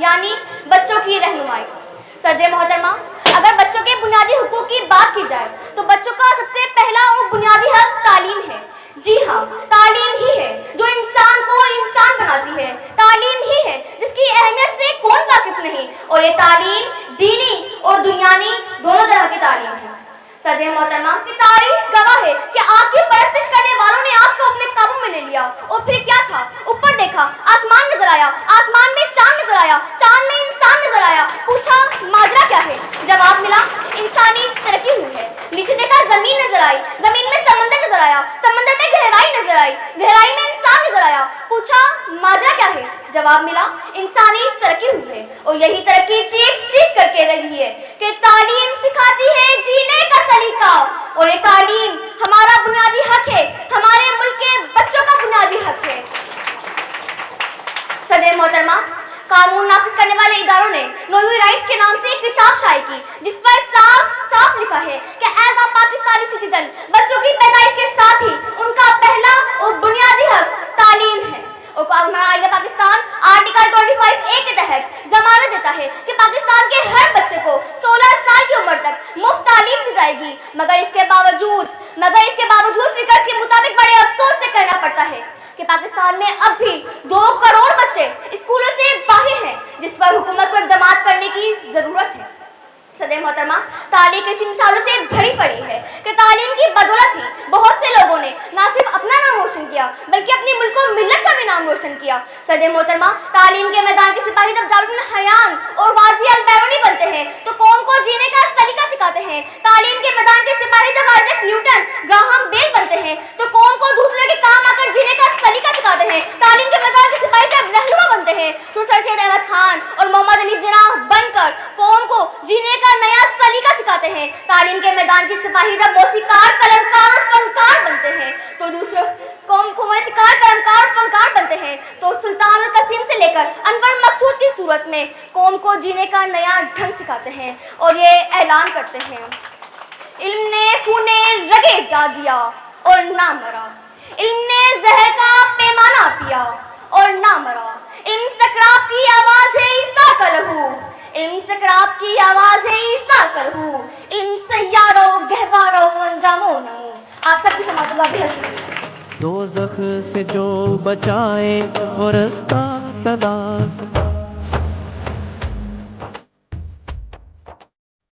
یعنی بچوں کی رہنمائی۔ صدر محترمہ، اگر بچوں کے بنیادی حقوق کی بات کی جائے تو بچوں کا سب سے پہلا اور بنیادی حق تعلیم ہے۔ جی ہاں، تعلیم ہی ہے جو انسان کو انسان بناتی ہے، تعلیم ہی ہے جس کی اہمیت سے کون واقف نہیں، اور یہ تعلیم دینی اور دنیاوی دونوں طرح کی تعلیم ہے۔ صدر محترمہ، کی تاریخ گواہ ہے کہ آپ کی پرستش کرنے والوں نے آپ کو اپنے قابو میں لے لیا، اور پھر کیا تھا؟ اوپر دیکھا، آسمان نظر آیا، آسمان میں چاند نظر آیا، چاند میں انسان نظر آیا، پوچھا ماجرا کیا ہے؟ جواب ملا انسانی ترقی ہوئی ہے۔ نیچے دیکھا، زمین نظر آئی، زمین میں سمندر نظر آیا، سمندر میں گہرائی نظر آئی، گہرائی میں انسان نظر آیا، پوچھا ماجرا کیا ہے؟ جواب ملا انسانی ترقی ہوئی ہے، اور یہی ترقی چیخ چیخ کر کے رہی ہے کہ تعلیم سکھاتی ہے جینے کا سلیقہ، اور یہ تعلیم ہمارا بنیادی حق ہے، ہمارے ملک کے بچوں کا بنیادی حق ہے۔ صدر محترمہ، قانون نافذ کرنے والے اداروں نے نوی رائٹس کے نام سے ایک کتاب شائع کی جس پر صاف صاف لکھا ہے کہ ایز اے پاکستانی سٹیزن بچوں کی پیدائش کے ساتھ ہی ان کا پہلا اور بنیادی حق تعلیم ہے۔ اور ہمارا آئین پاکستان آرٹیکل 25A کے تحت ضمانت دیتا ہے کہ پاکستان کے ہر بچے کو 16 سال کی عمر تک مفت تعلیم دی جائے گی، مگر اس کے باوجود فکر کے مطابق بڑے افسوس سے کہنا پڑتا ہے کہ پاکستان میں اب بھی 2 کروڑ بچے اسکولوں سے باہر ہیں، جس پر حکومت کو اقدامات کرنے کی ضرورت ہے۔ صدر محترمہ، تاریخ اس مثالوں سے بھری پڑی ہے کہ تعلیم کی بدولت ہی بہت سے لوگوں نے نہ صرف اپنا نام روشن کیا بلکہ اپنی ملک و ملت کا بھی نام روشن کیا۔ صدر محترمہ، تعلیم کے میدان کے سپاہی جب دار الحیان اور غازی البیرونی بنتے ہیں تو قوم کو جینے کا سلیقہ سکھاتے ہیں۔ تعلیم کے میدان کے سپاہی جب آئزیک نیوٹن، گراہم بیل بنتے ہیں تو قوم کو دوسرے کے کام آ کر جینے کا سلیقہ سکھاتے ہیں۔ تعلیم کے میدان کے سپاہی جب رہنما بنتے ہیں تو سر سید احمد خان اور محمد علی جناح بن کر قوم کو جینے کا نیا سلیقہ سکھاتے ہیں۔ تعلیم کے میدان کے سپاہی جب موسیقار، قلمکار اور فنکار بنتے ہیں تو دوسروں قوم کو موسیقار، قلمکار اور فنکار بنتے ہیں تو سلطان القسیم سے لے کر انور مقصود کی صورت میں قوم کو جینے کا نیا ڈھنگ سکھاتے ہیں اور یہ اعلان کرتے ہیں، علم نے خون رگے جا دیا اور نہ مرا، علم نے زہر کا پیمانہ پیا اور نہ مرا، علم سکراب کی آواز ہے عیسیٰ کا لہو، علم سکراب کی آواز ہے عیسیٰ کا لہو، علم سیاروں گہواروں انجاموں نمو۔ آپ سب کی سماعت اللہ بہت شکریہ۔ دوزخ سے جو بچائے وہ رستہ تلاش